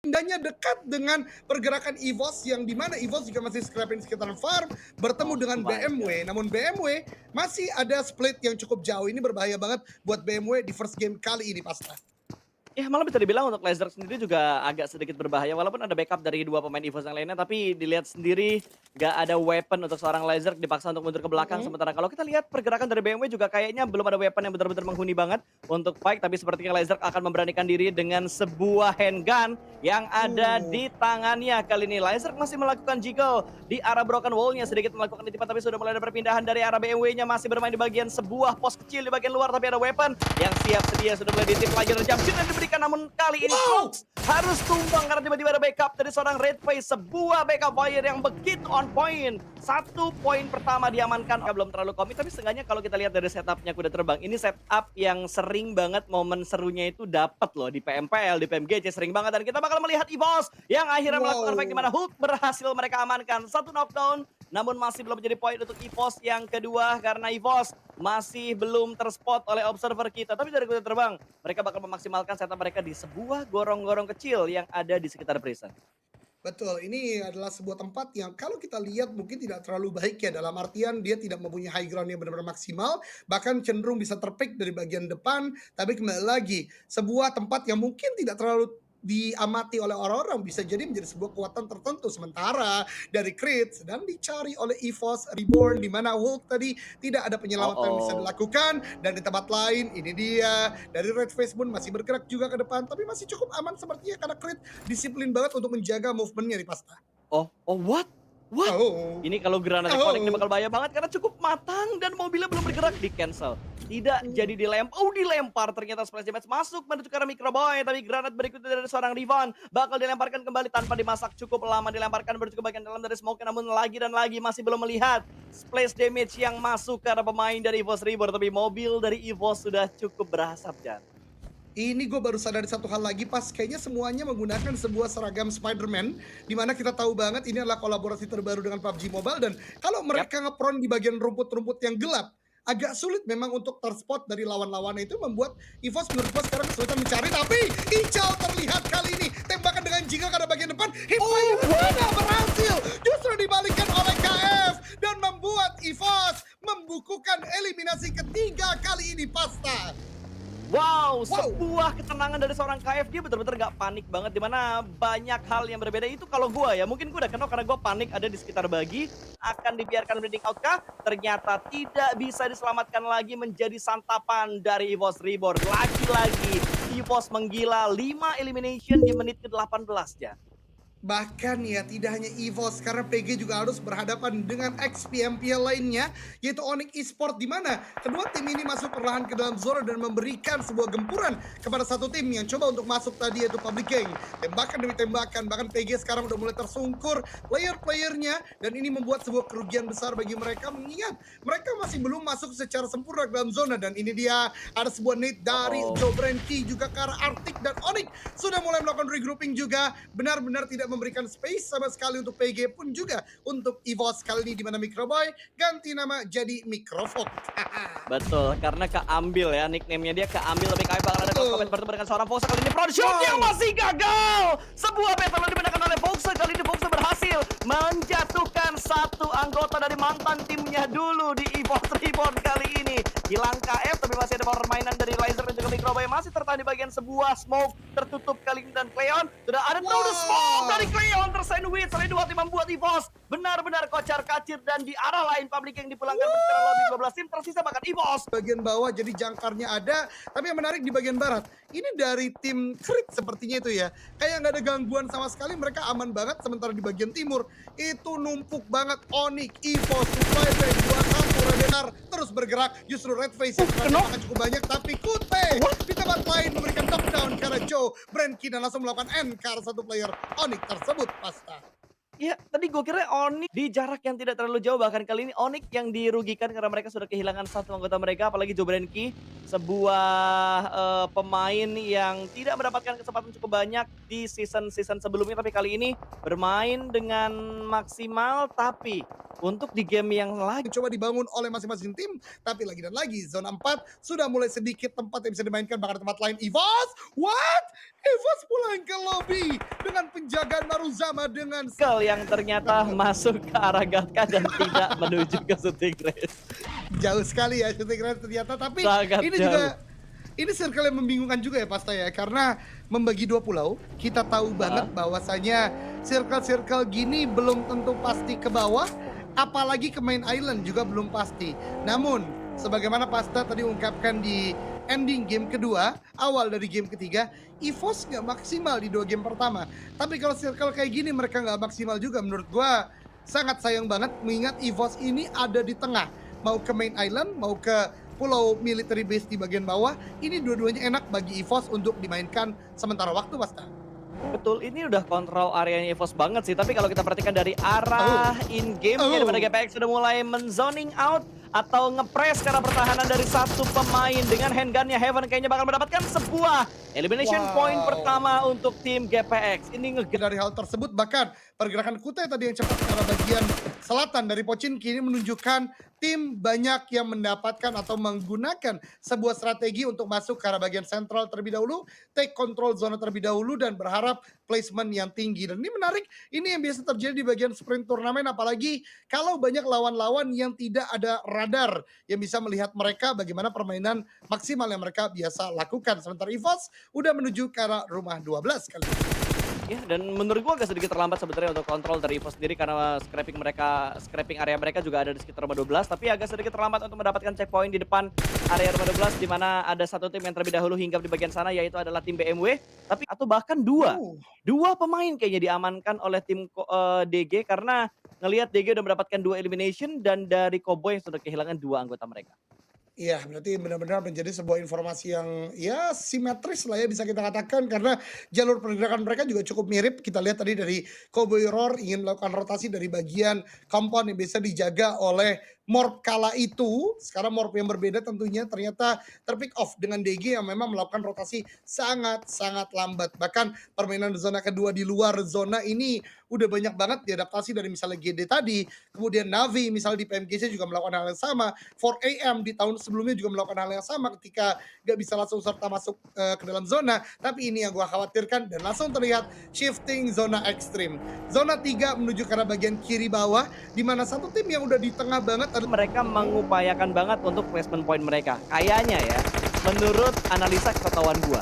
pindahnya dekat dengan pergerakan EVOS yang di mana EVOS juga masih scrapping sekitaran farm bertemu Oh dengan my god. BMW. Namun BMW masih ada split yang cukup jauh. Ini berbahaya banget buat BMW di first game kali ini, Pasta. Ya malah bisa dibilang untuk Laser sendiri juga agak sedikit berbahaya walaupun ada backup dari 2 pemain EVOS yang lainnya, tapi dilihat sendiri nggak ada weapon untuk seorang Laser dipaksa untuk mundur ke belakang. Mhm. Sementara kalau kita lihat pergerakan dari BMW juga kayaknya belum ada weapon yang benar-benar menghuni banget untuk fight, tapi sepertinya Laser akan memberanikan diri dengan sebuah handgun yang ada Uh, di tangannya. Kali ini Laser masih melakukan jiggle di arah broken wall-nya, sedikit melakukan intipan tapi sudah mulai ada perpindahan dari arah BMW-nya, masih bermain di bagian sebuah pos kecil di bagian luar, tapi ada weapon yang siap sedia sudah mulai ditip lagi, jump shot yang diberikan, namun kali ini wow! Fox harus tumbang karena tiba-tiba ada backup dari seorang Red Face, sebuah backup fire yang begitu on point. 1 poin pertama diamankan. Belum terlalu komit, tapi setengahnya kalau kita lihat dari setupnya kuda terbang, ini setup yang sering banget momen serunya itu dapat loh di PMPL, di PMGC sering banget, dan kita bakal melihat EVOS yang akhirnya melakukan fight di mana Wow! Hulk berhasil mereka amankan. 1 knockdown, namun masih belum menjadi poin untuk EVOS yang kedua karena EVOS masih belum terspot oleh observer kita. Tapi dari kuda terbang, mereka bakal memaksimalkan setup mereka di sebuah gorong-gorong kecil yang ada di sekitar prison. Betul, ini adalah sebuah tempat yang kalau kita lihat mungkin tidak terlalu baik ya, dalam artian dia tidak mempunyai high ground yang benar-benar maksimal, bahkan cenderung bisa terpick dari bagian depan, tapi kembali lagi, sebuah tempat yang mungkin tidak terlalu diamati oleh orang-orang bisa jadi menjadi sebuah kekuatan tertentu. Sementara dari Creed sedang dicari oleh EVOS Reborn di mana Hulk tadi tidak ada Oh, penyelamatan yang bisa oh. dilakukan, dan di tempat lain ini dia dari Red Face pun masih bergerak juga ke depan, tapi masih cukup aman sepertinya karena Creed disiplin banget untuk menjaga movementnya di Pasta. Oh, oh, what? What? Oh, Ini kalau granatnya connect ini oh, bakal bahaya banget karena cukup matang dan mobilnya belum bergerak, di cancel. Tidak jadi dilempar, oh dilempar ternyata splash damage masuk menuju ke arah Microboy, tapi granat berikutnya dari seorang Rivan bakal dilemparkan kembali tanpa dimasak, cukup lama dilemparkan menuju ke bagian dalam dari smoke, namun lagi dan lagi masih belum melihat splash damage yang masuk ke arah pemain dari EVOS Reborn, tapi mobil dari EVOS sudah cukup berasap, Jan. ini gue baru sadar satu hal lagi pas kayaknya semuanya menggunakan sebuah seragam Spider-Man di mana kita tahu banget ini adalah kolaborasi terbaru dengan PUBG Mobile, dan kalau Yap. mereka ngepron di bagian rumput-rumput yang gelap agak sulit memang untuk terspot dari lawan-lawannya, itu membuat EVOS menurut gue sekarang kesulitan mencari, tapi Ical terlihat kali ini tembakan dengan jingga ke arah bagian depan, hipfire tidak berhasil, justru dibalikan oleh KF dan membuat EVOS membukukan eliminasi ketiga kali ini, Pasta. Wow, Wow. sebuah ketenangan dari seorang KF, dia bener-bener gak panik banget, dimana banyak hal yang berbeda. Itu kalau gua ya, mungkin gua udah kenal karena gua panik ada di sekitar bagi, akan dibiarkan bleeding out kah? Ternyata tidak bisa diselamatkan lagi, menjadi santapan dari EVOS Reborn. Lagi-lagi EVOS menggila 5 elimination di menit ke-18 ya. Bahkan ya tidak hanya EVOS, karena PG juga harus berhadapan dengan XPMPL lainnya, yaitu Onyx Esports, di mana kedua tim ini masuk perlahan ke dalam zona dan memberikan sebuah gempuran kepada satu tim yang coba untuk masuk tadi, yaitu Public Gang. Tembakan demi tembakan, bahkan PG sekarang udah mulai tersungkur player-playernya, dan ini membuat sebuah kerugian besar bagi mereka, mengingat mereka masih belum masuk secara sempurna ke dalam zona. Dan ini dia ada sebuah nade dari Oh, Joe Brenky juga ke arah Arctic, dan Onyx sudah mulai melakukan regrouping juga, benar-benar tidak memberikan space sama sekali untuk PG pun juga untuk EVOS kali ini, di mana Microboy ganti nama jadi Microfox. betul, karena keambil ya, nickname-nya dia keambil, tapi KF bakal ada cross comment Betul. bertemu dengan seorang Foxa kali ini. Front shot yang Wow. masih gagal. Sebuah battle yang dimenangkan oleh Foxa, kali ini Foxa berhasil menjatuhkan satu anggota dari mantan timnya dulu di EVOS Reborn kali ini. Hilang KF, tapi masih ada permainan dari Laser dan juga Microboy, masih tertahan di bagian sebuah smoke tertutup kali ini, dan Cleon sudah ada through the smoke dari Cleon tersandwich oleh dua tim, membuat EVOS benar-benar kocar kacir, dan di arah lain Public yang dipulangkan secara lebih 12 tim, tersisa bahkan EVOS. Bagian bawah jadi jangkarnya ada, tapi yang menarik di bagian barat ini dari tim Creed sepertinya itu ya, kayak nggak ada gangguan sama sekali, mereka aman banget. Sementara di bagian timur itu numpuk banget Onyx, EVOS, Supply Bank, 21 Redenar terus bergerak, justru Red Face yang akan cukup banyak, tapi Kute di tempat lain memberikan knockdown karena Joe Brenky dan langsung melakukan end ke arah satu player Onyx tersebut, Pasta. Iya, tadi gue kira Onyx di jarak yang tidak terlalu jauh, bahkan kali ini Onyx yang dirugikan karena mereka sudah kehilangan satu anggota mereka, apalagi Joe Brenky, sebuah pemain yang tidak mendapatkan kesempatan cukup banyak di season-season sebelumnya, tapi kali ini bermain dengan maksimal, tapi untuk di game yang lagi Coba dibangun oleh masing-masing tim, tapi lagi dan lagi zona 4 sudah mulai sedikit tempat yang bisa dimainkan, bahkan tempat lain EVOS, what? EVOS pulang ke lobby dengan penjagaan Maruzama dengan Yang ternyata masuk ke arah Gatka dan tidak menuju ke shooting range. jauh sekali ya shooting range ternyata. Tapi Sangat ini jauh. juga ini circle yang membingungkan juga ya Pasta ya, karena membagi dua pulau, kita tahu banget bahwasanya circle-circle gini belum tentu pasti ke bawah, apalagi ke main island juga belum pasti. Namun, sebagaimana Pasta tadi ungkapkan di ending game kedua, awal dari game ketiga, EVOS nggak maksimal di 2 game pertama. Tapi kalau circle kayak gini mereka nggak maksimal juga, menurut gua sangat sayang banget mengingat EVOS ini ada di tengah. Mau ke main island, mau ke pulau military base di bagian bawah, ini dua-duanya enak bagi EVOS untuk dimainkan sementara waktu, Pasta. Betul, ini udah kontrol areanya EVOS banget sih. Tapi kalau kita perhatikan dari arah in-game, daripada GPX sudah mulai men-zoning out atau ngepres ke arah pertahanan dari satu pemain dengan handgunnya. Heaven kayaknya bakal mendapatkan sebuah elimination point pertama untuk tim GPX. Ini Dari hal tersebut, bahkan pergerakan Kutai tadi yang cepat ke arah bagian selatan dari Pochinki ini menunjukkan tim banyak yang mendapatkan atau menggunakan sebuah strategi untuk masuk ke arah bagian sentral terlebih dahulu, take control zona terlebih dahulu, dan berharap placement yang tinggi. Dan ini menarik, ini yang biasa terjadi di bagian sprint turnamen, apalagi kalau banyak lawan-lawan yang tidak ada radar yang bisa melihat mereka bagaimana permainan maksimal yang mereka biasa lakukan. Sementara EVOS udah menuju ke arah rumah 12 kali ini. Ya, dan menurut gua agak sedikit terlambat sebenarnya untuk kontrol dari EVOS sendiri karena scraping area mereka juga ada di sekitar rumah 12, tapi agak sedikit terlambat untuk mendapatkan checkpoint di depan area rumah 12 di mana ada satu tim yang terlebih dahulu hinggap di bagian sana, yaitu adalah tim BMW, tapi atau bahkan dua pemain kayaknya diamankan oleh tim DG karena ngelihat DG udah mendapatkan 2 elimination dan dari Cowboy yang sudah kehilangan 2 anggota mereka. Iya, berarti benar-benar menjadi sebuah informasi yang ya simetris lah ya bisa kita katakan, karena jalur pergerakan mereka juga cukup mirip. Kita lihat tadi dari Cowboy Roar ingin melakukan rotasi dari bagian compound yang biasa dijaga oleh Morp kala itu. Sekarang Morp yang berbeda tentunya ternyata terpick off dengan DG yang memang melakukan rotasi sangat-sangat lambat. Bahkan permainan zona kedua di luar zona ini udah banyak banget diadaptasi dari misalnya GD tadi, kemudian Navi misalnya di PMGC juga melakukan hal yang sama, 4AM di tahun sebelumnya juga melakukan hal yang sama ketika gak bisa langsung serta masuk ke dalam zona. Tapi ini yang gue khawatirkan dan langsung terlihat shifting zona ekstrim. Zona 3 menuju ke arah bagian kiri bawah, di mana satu tim yang udah di tengah banget ada Mereka mengupayakan banget untuk placement point mereka. Kayaknya ya, menurut analisa ketahuan gua.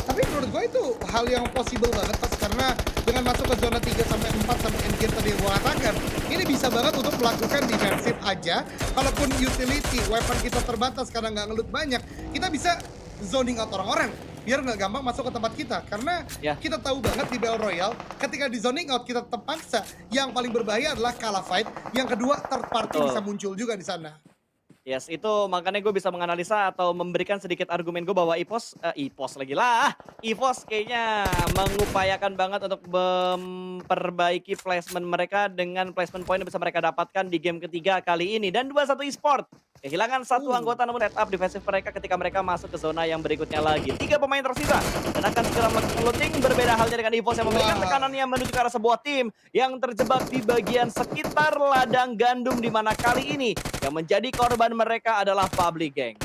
Tapi menurut gue itu hal yang possible banget Pas, karena dengan masuk ke zona 3 sampai 4 sampai endgame tadi yang gue katakan, ini bisa banget untuk melakukan defensif aja. Kalaupun utility, weapon kita terbatas karena nggak ngelut banyak, kita bisa zoning out orang-orang biar nggak gampang masuk ke tempat kita. Karena kita tahu banget di Battle Royale, ketika di zoning out kita terpaksa, yang paling berbahaya adalah kalah fight, yang kedua third party bisa muncul juga di sana. Yes, itu makanya gue bisa menganalisa atau memberikan sedikit argumen gue bahwa EVOS kayaknya mengupayakan banget untuk memperbaiki placement mereka dengan placement point yang bisa mereka dapatkan di game ketiga kali ini. Dan 21 Esport kehilangan satu anggota namun setup defensif mereka ketika mereka masuk ke zona yang berikutnya lagi. 3 pemain tersisa dan akan segera melakukan looting. Berbeda halnya dengan EVOS yang memberikan tekanannya menuju ke arah sebuah tim yang terjebak di bagian sekitar ladang gandum, di mana kali ini yang menjadi korban mereka adalah Public Gang.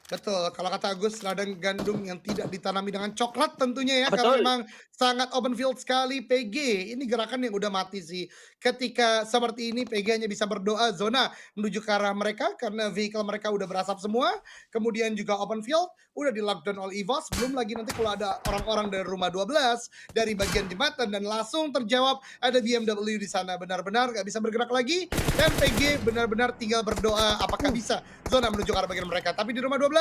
Betul, kalau kata Agus, ladang gandum yang tidak ditanami dengan coklat tentunya ya, Betul. karena memang sangat open field sekali. PG, ini gerakan yang udah mati sih. Ketika seperti ini, PG hanya bisa berdoa zona menuju ke arah mereka, karena vehicle mereka udah berasap semua. Kemudian juga open field, udah di lockdown all EVOS. Belum lagi nanti kalau ada orang-orang dari rumah 12, dari bagian jembatan, dan langsung terjawab ada BMW di sana. Benar-benar gak bisa bergerak lagi, dan PG benar-benar tinggal berdoa apakah bisa zona menuju ke arah bagian mereka. Tapi di rumah 12,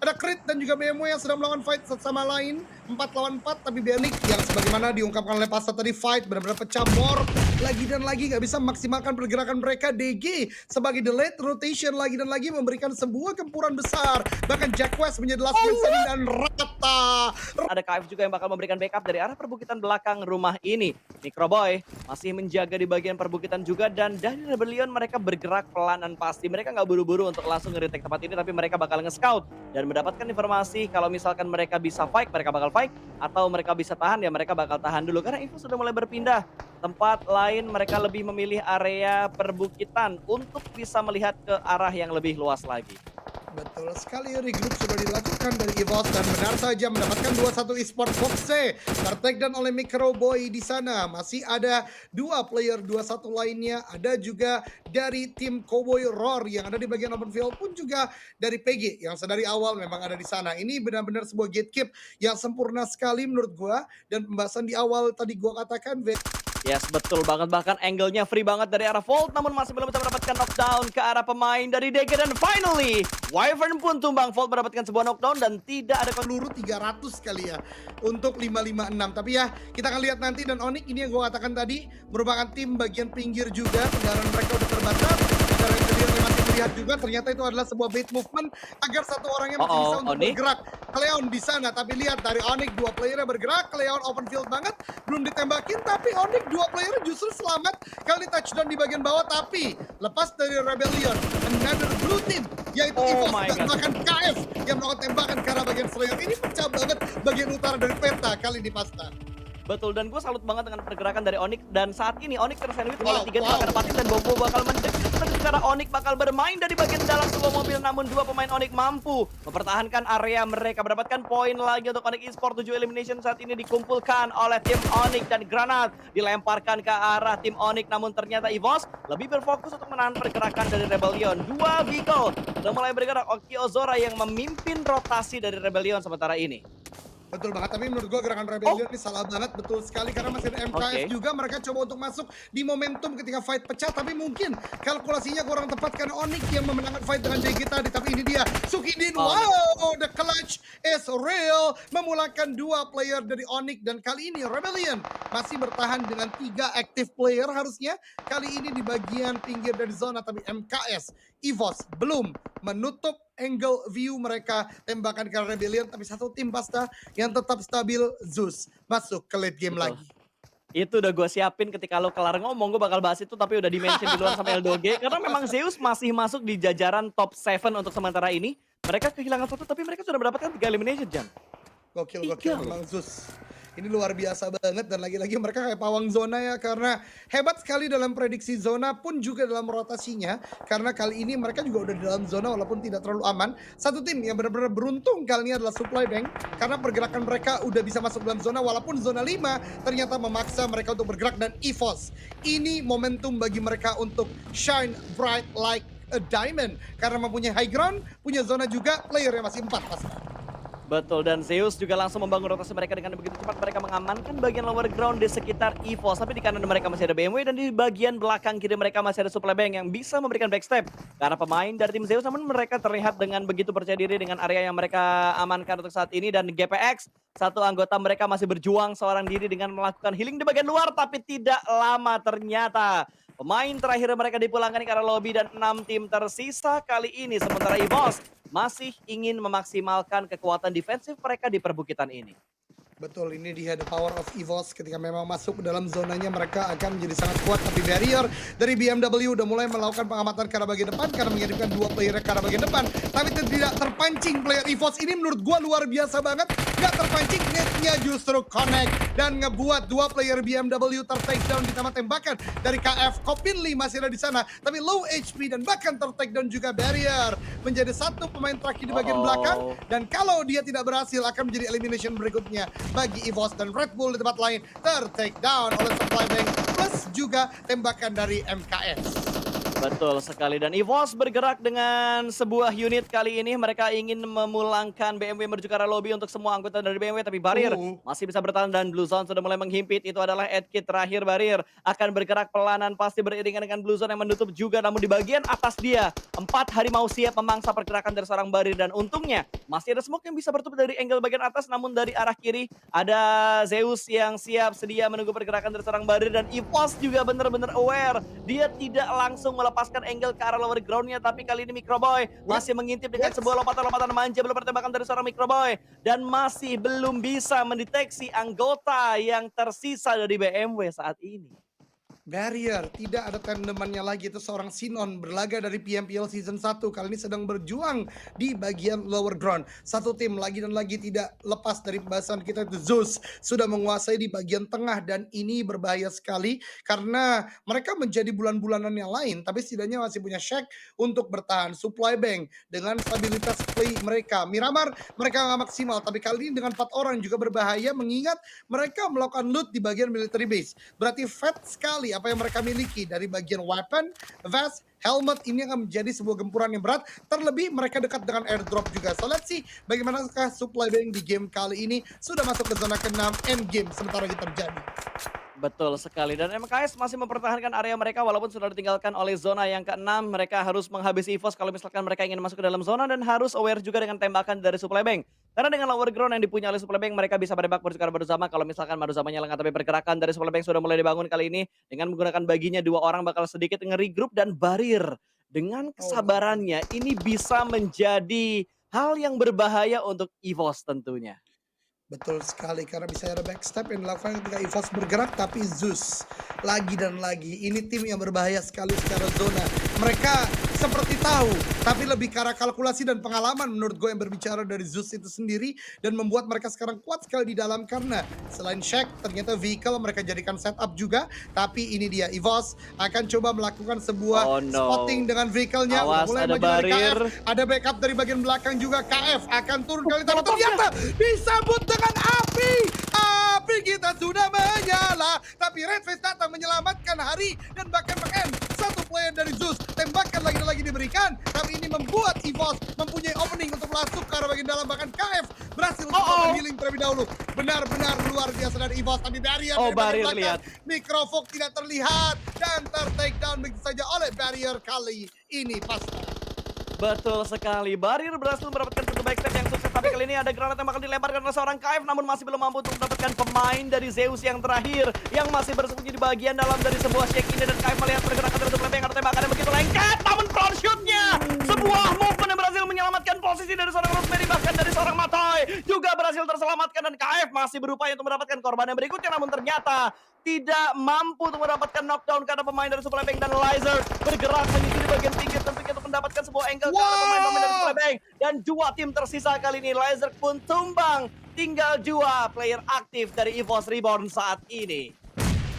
ada Crit dan juga BMW yang sedang melakukan fight satu sama lain 4 lawan 4, tapi Bernik yang sebagaimana diungkapkan oleh Pasta tadi, fight benar-benar pecah Morp lagi dan lagi gak bisa memaksimalkan pergerakan mereka. DG sebagai the late rotation lagi dan lagi memberikan sebuah gempuran besar, bahkan Jack West menjadi last man standing dan rata. Ada KF juga yang bakal memberikan backup dari arah perbukitan belakang rumah ini. Microboy masih menjaga di bagian perbukitan juga, dan dari Rebellion mereka bergerak pelan dan pasti. Mereka nggak buru-buru untuk langsung nge-retake tempat ini, tapi mereka bakal nge-scout dan mendapatkan informasi kalau misalkan mereka bisa fight, mereka bakal fight, atau mereka bisa tahan, ya mereka bakal tahan dulu. Karena EVOS sudah mulai berpindah tempat lain, mereka lebih memilih area perbukitan untuk bisa melihat ke arah yang lebih luas lagi. Betul sekali, regroup sudah dilakukan dari EVOS dan benar saja mendapatkan 2-1 eSport Foxe. Tertakedown oleh Microboy di sana. Masih ada dua player 2-1 lainnya. Ada juga dari tim Cowboy Roar yang ada di bagian open field pun juga dari PG yang sedari awal memang ada di sana. Ini benar-benar sebuah gatekeep yang sempurna sekali menurut gua dan pembahasan di awal tadi gua katakan Yes, betul banget. Bahkan angle-nya free banget dari arah Volt, namun masih belum bisa mendapatkan knockdown ke arah pemain dari DG. Dan finally, Wyvern pun tumbang. Volt mendapatkan sebuah knockdown dan tidak ada peluru 300 kali ya untuk 556. Tapi ya kita akan lihat nanti. Dan Onyx ini yang gue katakan tadi merupakan tim bagian pinggir juga. Kendaraan mereka udah terbatas. Ada Rebellion yang masih melihat juga ternyata itu adalah sebuah bait movement agar satu orangnya masih bisa untuk Onyx bergerak. Cleon di sana, tapi lihat dari Onyx dua playernya bergerak. Cleon open field banget, belum ditembakin, tapi Onyx dua playernya justru selamat kali touchdown di bagian bawah. Tapi lepas dari Rebellion, another blue team yaitu EVOS dan bahkan KF yang melakukan tembakan ke arah bagian Slayer. Ini pecah banget bagian utara dari peta kali ini Pasta. Betul, dan gue salut banget dengan pergerakan dari Onyx. Dan saat ini Onyx tersandwich oleh 3 tembakan apatis dan Bobo bakal mendekat karena Onyx bakal bermain dari bagian dalam sebuah mobil. Namun dua pemain Onyx mampu mempertahankan area mereka. Mendapatkan poin lagi untuk Onyx Esports. 7 elimination saat ini dikumpulkan oleh tim Onyx dan granat dilemparkan ke arah tim Onyx. Namun ternyata EVOS lebih berfokus untuk menahan pergerakan dari Rebellion. Dua vehicle sudah mulai bergerak. Oki Ozora yang memimpin rotasi dari Rebellion sementara ini. Betul banget, tapi menurut gua gerakan Rebellion ini salah banget, betul sekali karena masih ada MKS juga. Mereka coba untuk masuk di momentum ketika fight pecah, tapi mungkin kalkulasinya kurang tepat karena Onyx yang memenangkan fight dengan DG tadi. Tapi ini dia, Sukidin, wow, the clutch is real, memulangkan dua player dari Onyx. Dan kali ini Rebellion masih bertahan dengan 3 active player harusnya. Kali ini di bagian pinggir dari zona, tapi MKS, EVOS belum menutup angle view mereka tembakan ke Rebellion. Tapi satu tim Pasta yang tetap stabil, Zeus masuk ke late game lagi. Itu udah gue siapin ketika lo kelar ngomong, gue bakal bahas itu, tapi udah di-mention di luar sama Eldoge. Karena memang Zeus masih masuk di jajaran top 7 untuk sementara ini. Mereka kehilangan satu, tapi mereka sudah mendapatkan 3 elimination, Jan. Gokil memang Zeus. Ini luar biasa banget dan lagi-lagi mereka kayak pawang zona ya, karena hebat sekali dalam prediksi zona pun juga dalam rotasinya. Karena kali ini mereka juga udah dalam zona walaupun tidak terlalu aman. Satu tim yang benar-benar beruntung kali ini adalah Supply Bank karena pergerakan mereka udah bisa masuk dalam zona walaupun zona 5 ternyata memaksa mereka untuk bergerak. Dan EVOS ini momentum bagi mereka untuk shine bright like a diamond karena mempunyai high ground, punya zona juga, playernya masih 4 pasti. Betul, dan Zeus juga langsung membangun rotasi mereka dengan begitu cepat. Mereka mengamankan bagian lower ground di sekitar EVOS. Tapi di kanan mereka masih ada BMW dan di bagian belakang kiri mereka masih ada Supply Bank yang bisa memberikan backstep karena pemain dari tim Zeus. Namun mereka terlihat dengan begitu percaya diri dengan area yang mereka amankan untuk saat ini. Dan GPX, satu anggota mereka masih berjuang seorang diri dengan melakukan healing di bagian luar. Tapi tidak lama ternyata pemain terakhir mereka dipulangkan ke arah lobby dan 6 tim tersisa kali ini. Sementara EVOS masih ingin memaksimalkan kekuatan defensif mereka di perbukitan ini. Betul, ini dia the power of EVOS. Ketika memang masuk ke dalam zonanya mereka akan menjadi sangat kuat. Tapi barrier dari BMW udah mulai melakukan pengamatan ke arah bagian depan karena mengirimkan 2 player ke arah bagian depan. Tapi tidak terpancing player EVOS ini menurut gua luar biasa banget. Gak terpancing, netnya justru connect dan ngebuat 2 player BMW tertakedown ditambah tembakan dari KF. Kopinli masih ada di sana tapi low HP dan bahkan tertakedown juga barrier. Menjadi satu pemain terakhir di bagian belakang dan kalau dia tidak berhasil akan menjadi elimination berikutnya bagi EVOS. Dan Red Bull di tempat lain ter-take down oleh Supply Bank plus juga tembakan dari MKS. Betul sekali, dan EVOS bergerak dengan sebuah unit kali ini. Mereka ingin memulangkan BMW menuju ke arah lobby untuk semua anggota dari BMW. Tapi Barrier masih bisa bertahan dan Blue Zone sudah mulai menghimpit. Itu adalah head kit terakhir. Barrier akan bergerak pelanan pasti beriringan dengan Blue Zone yang menutup juga. Namun di bagian atas dia 4 harimau siap memangsa pergerakan dari seorang Barrier. Dan untungnya masih ada smoke yang bisa bertutup dari angle bagian atas. Namun dari arah kiri ada Zeus yang siap sedia menunggu pergerakan dari seorang Barrier. Dan EVOS juga benar-benar aware. Dia tidak langsung melepaskan angle ke arah lower groundnya, tapi kali ini Microboy masih mengintip dengan sebuah lompatan-lompatan manja. Belum pertembakan dari seorang Microboy dan masih belum bisa mendeteksi anggota yang tersisa dari BMW saat ini. Barrier, tidak ada tandemannya lagi, itu seorang Sinon berlaga dari PMPL Season 1, kali ini sedang berjuang di bagian lower ground. Satu tim lagi dan lagi tidak lepas dari pembahasan kita, itu Zeus sudah menguasai di bagian tengah dan ini berbahaya sekali karena mereka menjadi bulan-bulanan yang lain, tapi setidaknya masih punya Shaq untuk bertahan. Supply bank dengan stabilitas play mereka. Miramar mereka nggak maksimal, tapi kali ini dengan 4 orang juga berbahaya mengingat mereka melakukan loot di bagian military base. Berarti fat sekali apa yang mereka miliki dari bagian weapon, vest, helmet ini akan menjadi sebuah gempuran yang berat. Terlebih mereka dekat dengan airdrop juga. So let's see bagaimanakah supply bank di game kali ini sudah masuk ke zona ke-6 end game sementara lagi terjadi. Betul sekali dan MKS masih mempertahankan area mereka walaupun sudah ditinggalkan oleh zona yang ke-6. Mereka harus menghabisi EVOS kalau misalkan mereka ingin masuk ke dalam zona dan harus aware juga dengan tembakan dari supply bank. Karena dengan lower ground yang dipunyai oleh supply bank mereka bisa menembak secara bersama kalau misalkan Maruzamanya lengah, tapi pergerakan dari supply bank sudah mulai dibangun kali ini dengan menggunakan baginya 2 orang bakal sedikit nge-regroup dan barir. Dengan Oh my. kesabarannya ini bisa menjadi hal yang berbahaya untuk EVOS tentunya. Betul sekali, karena bisa ada backstep yang dilakukan ketika EVOS bergerak, tapi Zeus lagi dan lagi. Ini tim yang berbahaya sekali secara zona. Mereka seperti tahu, tapi lebih ke arah kalkulasi dan pengalaman menurut gue yang berbicara dari Zeus itu sendiri dan membuat mereka sekarang kuat sekali di dalam karena selain Shaq, ternyata vehicle mereka jadikan setup juga. Tapi ini dia, EVOS akan coba melakukan sebuah Oh no. spotting dengan vehicle-nya. Udah Awas mulai ada maju dari KF, barir. ada backup dari bagian belakang juga. KF akan turun kali, tapi Molotofnya. ternyata disambut dengan api. Api kita sudah menyala, tapi Redface datang menyelamatkan hari dan bahkan mengen satu player dari Zeus. Tembakan lagi dan lagi diberikan, tapi ini membuat EVOS mempunyai opening untuk masuk ke arah bagian dalam. Bahkan KF berhasil untuk melakukan healing terlebih dahulu. Benar-benar luar biasa dari EVOS, tapi barrier Oh, dari bagian barrier belakang. lihat. Microfog tidak terlihat dan ter-take down begitu saja oleh barrier kali ini pasti. Betul sekali. Barir berhasil mendapatkan satu backstep yang sukses, tapi kali ini ada granat yang bakal dilemparkan oleh seorang KF namun masih belum mampu untuk mendapatkan pemain dari Zeus yang terakhir yang masih bersembunyi di bagian dalam dari sebuah shake ini dan KF melihat pergerakan dari supply bank, ada tembakan yang begitu lengket namun front shoot-nya sebuah movement yang berhasil menyelamatkan posisi dari seorang Rosemary bahkan dari seorang Matoy juga berhasil terselamatkan dan KF masih berupaya untuk mendapatkan korban yang berikutnya namun ternyata tidak mampu untuk mendapatkan knockdown karena pemain dari Supply Bank dan Lizard bergerak menyusul di bagian pinggir tentunya untuk mendapatkan sebuah angle karena pemain-pemain dari Supply Bank dan 2 tim tersisa kali ini Lizard pun tumbang, tinggal 2 player aktif dari EVOS Reborn saat ini.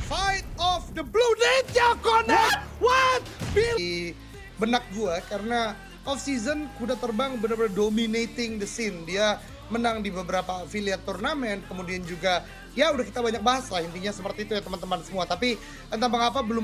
Fight of the Blue Ninja Connect. What? Di benak gua karena off season kuda terbang benar-benar dominating the scene. Dia menang di beberapa affiliate turnamen, kemudian juga ya udah kita banyak bahas lah intinya seperti itu ya teman-teman semua. Tapi entah mengapa belum